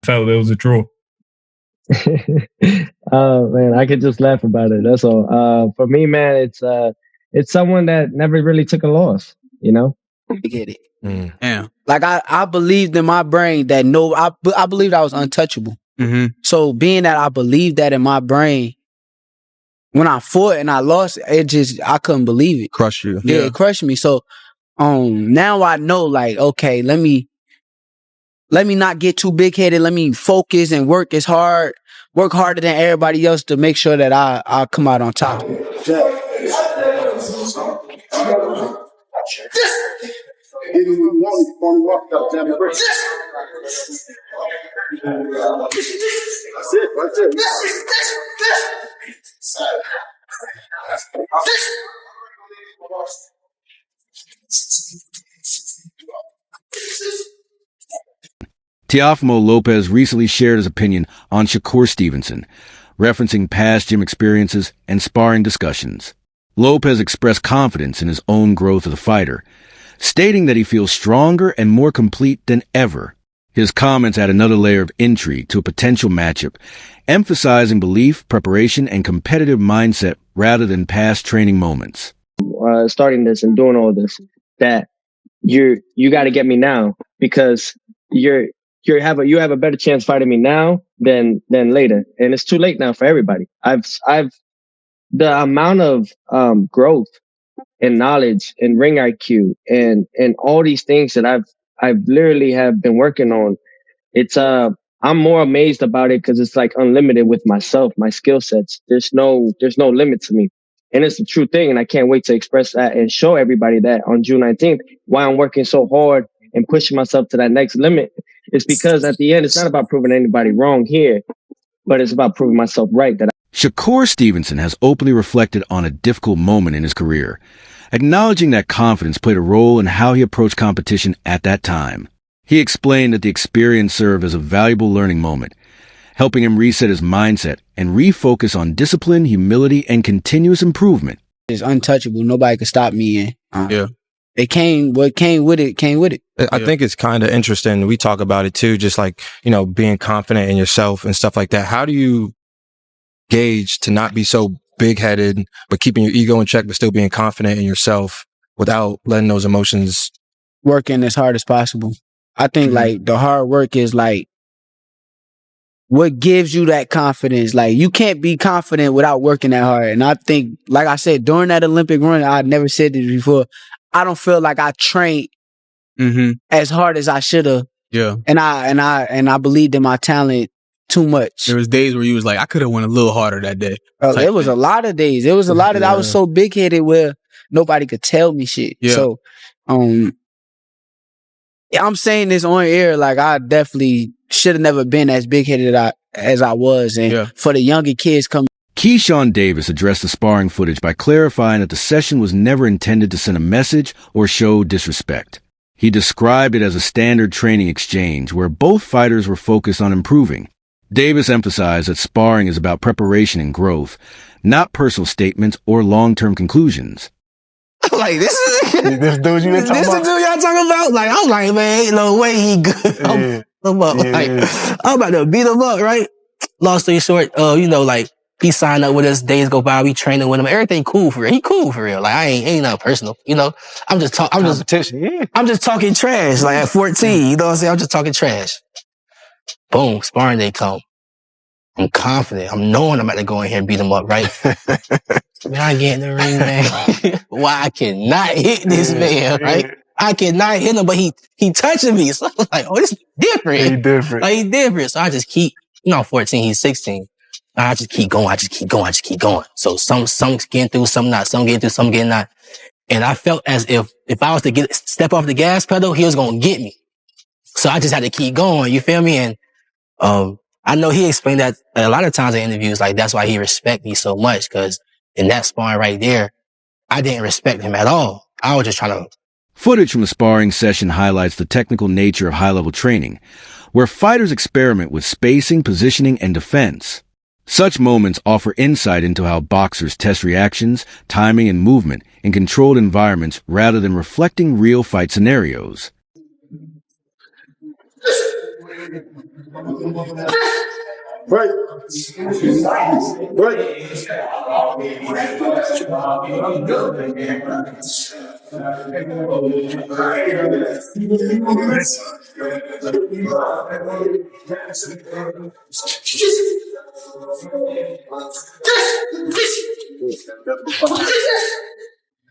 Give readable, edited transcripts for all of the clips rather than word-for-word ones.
felt it was a draw? Oh man, I could just laugh about it. That's all. For me, man, it's someone that never really took a loss. You know. I get it. Yeah. Like I believed in my brain that I believed I was untouchable. Mm-hmm. So being that I believed that in my brain, when I fought and I lost, I couldn't believe it. Crush you. Yeah, it crushed me. So now I know, like, okay, let me not get too big headed. Let me focus and work harder than everybody else to make sure that I come out on top. Teofimo Lopez recently shared his opinion on Shakur Stevenson, referencing past gym experiences and sparring discussions. Lopez expressed confidence in his own growth as a fighter, stating that he feels stronger and more complete than ever. His comments add another layer of intrigue to a potential matchup, emphasizing belief, preparation, and competitive mindset rather than past training moments. Starting this and doing all this, that you got to get me now, because you have a better chance fighting me now than later, and it's too late now for everybody. The amount of growth and knowledge and ring IQ and all these things that I've literally have been working on. It's I'm more amazed about it because it's like unlimited with myself, my skill sets. There's no limit to me, and it's the true thing. And I can't wait to express that and show everybody that on June 19th why I'm working so hard and pushing myself to that next limit. It's because at the end, it's not about proving anybody wrong here, but it's about proving myself right. Shakur Stevenson has openly reflected on a difficult moment in his career, acknowledging that confidence played a role in how he approached competition at that time. He explained that the experience served as a valuable learning moment, helping him reset his mindset and refocus on discipline, humility, and continuous improvement. It's untouchable. Nobody could stop me. Yeah. What came with it. I think it's kind of interesting. We talk about it too, just like, being confident in yourself and stuff like that. How do you gauge to not be so big-headed, but keeping your ego in check, but still being confident in yourself without letting those emotions? Working as hard as possible. I think like the hard work is like what gives you that confidence. Like you can't be confident without working that hard. And I think, like I said, during that Olympic run, I never said this before, I don't feel like I trained as hard as I should have. Yeah. And I believed in my talent too much. There was days where you was like, I could have went a little harder that day. It was a lot of days. It was a lot of I was so big headed where nobody could tell me shit. Yeah. So I'm saying this on air, like I definitely should have never been as big headed as I was. And for the younger kids coming. Keyshawn Davis addressed the sparring footage by clarifying that the session was never intended to send a message or show disrespect. He described it as a standard training exchange where both fighters were focused on improving. Davis emphasized that sparring is about preparation and growth, not personal statements or long-term conclusions. Like, this is this dude you been talking about? This the dude y'all talking about? Like, I'm like, man, ain't no way he good. I'm about to beat him up, right? Long story short, like, he signed up with us, days go by, we training with him, everything cool for real. He cool for real. Like, I ain't nothing personal, I'm just talking trash, like at 14, you know what I'm saying? I'm just talking trash. Boom, sparring day come. I'm confident. I'm knowing I'm about to go in here and beat him up, right? Man, I get in the ring, man. Why I cannot hit this man, right? I cannot hit him, but he touching me. So I'm like, oh, this is different. He different. Like, he different. So I just keep, 14, he's 16. I just keep going. So some getting through, some not. Some getting through, some getting not. And I felt as if I was to step off the gas pedal, he was going to get me. So I just had to keep going. You feel me? And I know he explained that a lot of times in interviews, like that's why he respect me so much, because in that sparring right there, I didn't respect him at all. I was just trying to. Footage from the sparring session highlights the technical nature of high-level training, where fighters experiment with spacing, positioning, and defense. Such moments offer insight into how boxers test reactions, timing, and movement in controlled environments rather than reflecting real fight scenarios. Right. Right.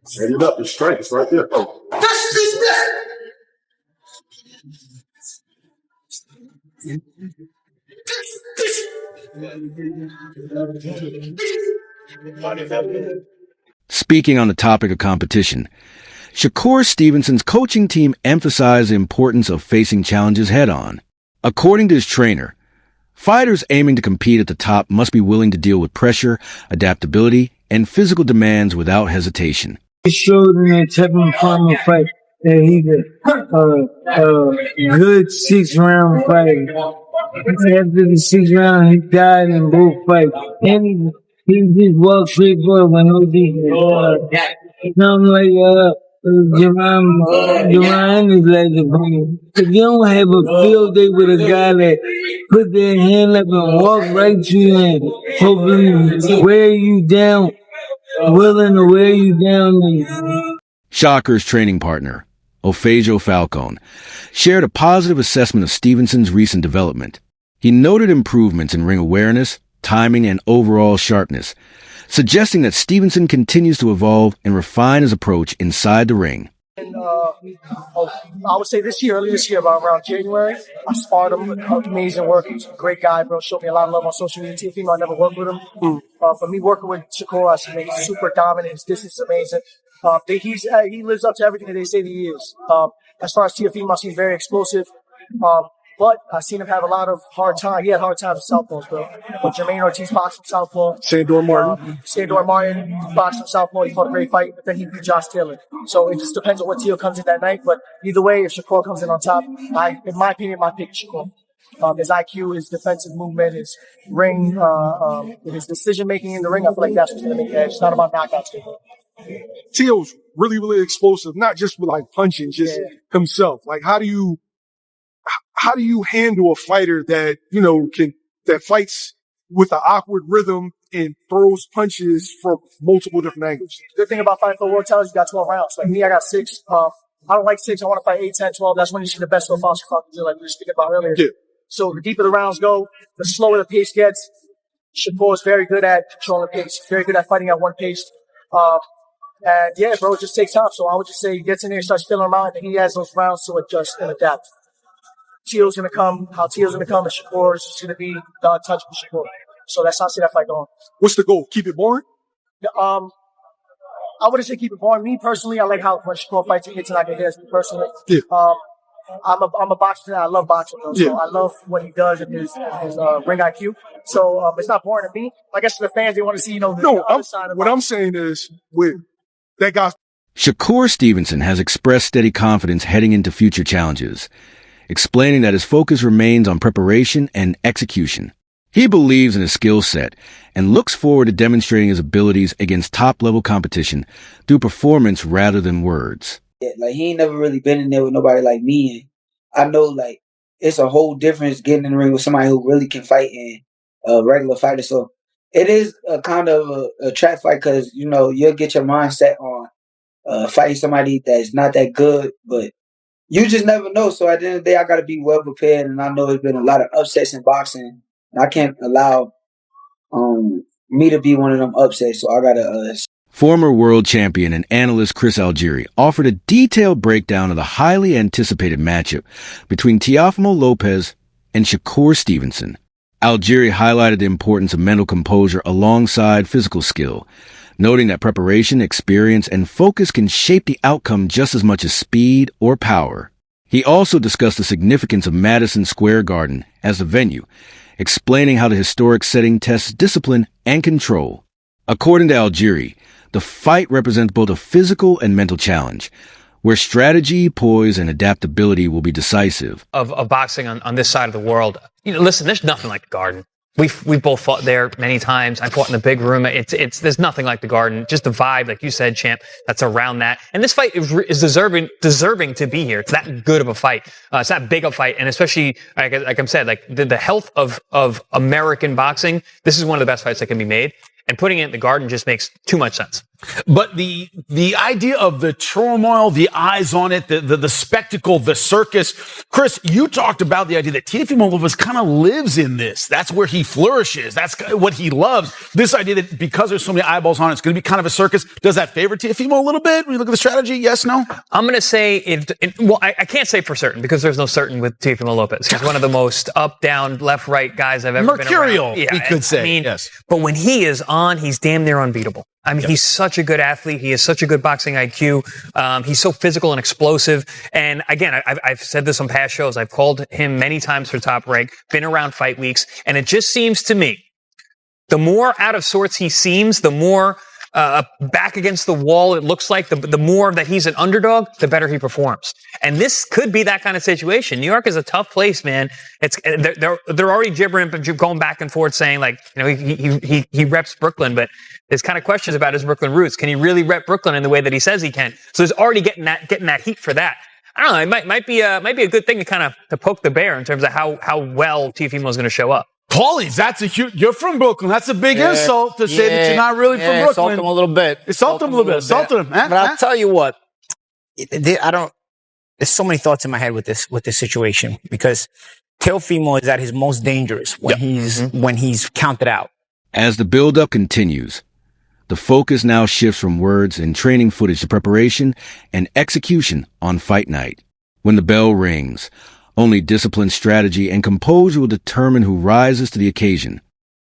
Set it up. Your strength is right there. Oh. Speaking on the topic of competition, Shakur Stevenson's coaching team emphasized the importance of facing challenges head-on. According to his trainer, fighters aiming to compete at the top must be willing to deal with pressure, adaptability, and physical demands without hesitation. He showed in that Teofimo fight that he's a good 6-round fighter. After the 6th round, he died in both fights. And he just walked straight forward when he something like Jamaine is like the bone. If you don't have a field day with a guy that put their hand up and walk right to you and hopefully wear you down, willing to wear you down. Shakur's training partner, Teofimo Falcone, shared a positive assessment of Stevenson's recent development. He noted improvements in ring awareness, timing, and overall sharpness, suggesting that Stevenson continues to evolve and refine his approach inside the ring. And, I would say early this year, around January, I sparred him. Amazing work. He's a great guy, bro. Showed me a lot of love on social media. Teofimo, I never worked with him. For me, working with Shakur, I see that he's super dominant. His distance is amazing. He lives up to everything that they say that he is. As far as Teofimo, I see he's very explosive. But I've seen him have a lot of hard time. He had hard times with southpaws, bro. But Jamaine Ortiz boxed him southpaw. Sandor Martin. Sandor Martin boxed him southpaw. He fought a great fight, but then he beat Josh Taylor. So it just depends on what Teo comes in that night. But either way, if Shakur comes in on top, in my opinion, my pick is Shakur. His IQ, his defensive movement, his ring, his decision making in the ring, I feel like that's what's going to make the edge. It's not about knockouts. Teo's really, really explosive, not just with like punching, just himself. Like, how do you handle a fighter that, that fights with an awkward rhythm and throws punches from multiple different angles? Good thing about fighting for world titles, you got 12 rounds. Like me, I got 6. I don't like 6. I want to fight 8, 10, 12. That's when you see the best of Foster Falcons, like we were speaking about earlier. Yeah. So the deeper the rounds go, the slower the pace gets. Shakur is very good at controlling the pace. He's very good at fighting at one pace. And yeah, bro, it just takes time. So I would just say he gets in there and starts filling them out, and he has those rounds to adjust and adapt. Teo's going to come, how Teo's going to come, and Shakur is just going to be the untouchable Shakur. So that's how I see that fight going. What's the goal? Keep it boring? I wouldn't say keep it boring. Me personally, I like how when Shakur fights and hits and I can hit me personally. Yeah. I'm a boxer. I love boxing, though. So I love what he does and his ring IQ. So it's not boring to me. I guess to the fans, they want to see, the other side of what I'm saying is with that guy. Shakur Stevenson has expressed steady confidence heading into future challenges, explaining that his focus remains on preparation and execution. He believes in his skill set and looks forward to demonstrating his abilities against top-level competition through performance rather than words. Yeah, like, he ain't never really been in there with nobody like me. And I know, like, it's a whole difference getting in the ring with somebody who really can fight and a regular fighter. So it is a kind of a trap fight because, you'll get your mindset on fighting somebody that's not that good, but you just never know. So at the end of the day, I got to be well prepared. And I know there's been a lot of upsets in boxing. And I can't allow me to be one of them upsets. So I got to... Former world champion and analyst Chris Algieri offered a detailed breakdown of the highly anticipated matchup between Teofimo Lopez and Shakur Stevenson. Algieri highlighted the importance of mental composure alongside physical skill, noting that preparation, experience, and focus can shape the outcome just as much as speed or power. He also discussed the significance of Madison Square Garden as the venue, explaining how the historic setting tests discipline and control. According to Algieri, the fight represents both a physical and mental challenge, where strategy, poise, and adaptability will be decisive. Of boxing on this side of the world. Listen, there's nothing like the Garden. We've both fought there many times. I fought in the big room. There's nothing like the Garden. Just the vibe, like you said, champ, that's around that. And this fight is deserving to be here. It's that good of a fight. It's that big a fight. And especially, like I said, like the health of American boxing, this is one of the best fights that can be made. And putting it in the Garden just makes too much sense. But the idea of the turmoil, the eyes on it, the spectacle, the circus. Chris, you talked about the idea that Teofimo Lopez kind of lives in this. That's where he flourishes. That's what he loves. This idea that because there's so many eyeballs on it, it's going to be kind of a circus. Does that favor Teofimo a little bit when you look at the strategy? Yes, no? I'm going to say well, I can't say for certain because there's no certain with Teofimo Lopez. He's one of the most up, down, left, right guys I've ever been around. Mercurial, we could say. I mean, yes. But when he is on, he's damn near unbeatable. I mean, he's such a good athlete. He has such a good boxing IQ. He's so physical and explosive. And again, I've said this on past shows. I've called him many times for Top Rank, been around fight weeks. And it just seems to me, the more out of sorts he seems, the more back against the wall it looks like, the more that he's an underdog, the better he performs. And this could be that kind of situation. New York is a tough place, man. They're already gibbering, going back and forth saying like, you know, he reps Brooklyn, but there's kind of questions about his Brooklyn roots. Can he really rep Brooklyn in the way that he says he can? So he's already getting that heat for that. I don't know. It might be a good thing to poke the bear in terms of how well Teofimo is going to show up. Paulie, that's a huge. You're from Brooklyn. That's a big insult to say that you're not really from Brooklyn. Insult him a little bit. Insult him a little bit. Insult him. But I'll tell you what. There's so many thoughts in my head with this situation because Teofimo is at his most dangerous when he's counted out. As the build-up continues, the focus now shifts from words and training footage to preparation and execution on fight night. When the bell rings, only disciplined strategy and composure will determine who rises to the occasion.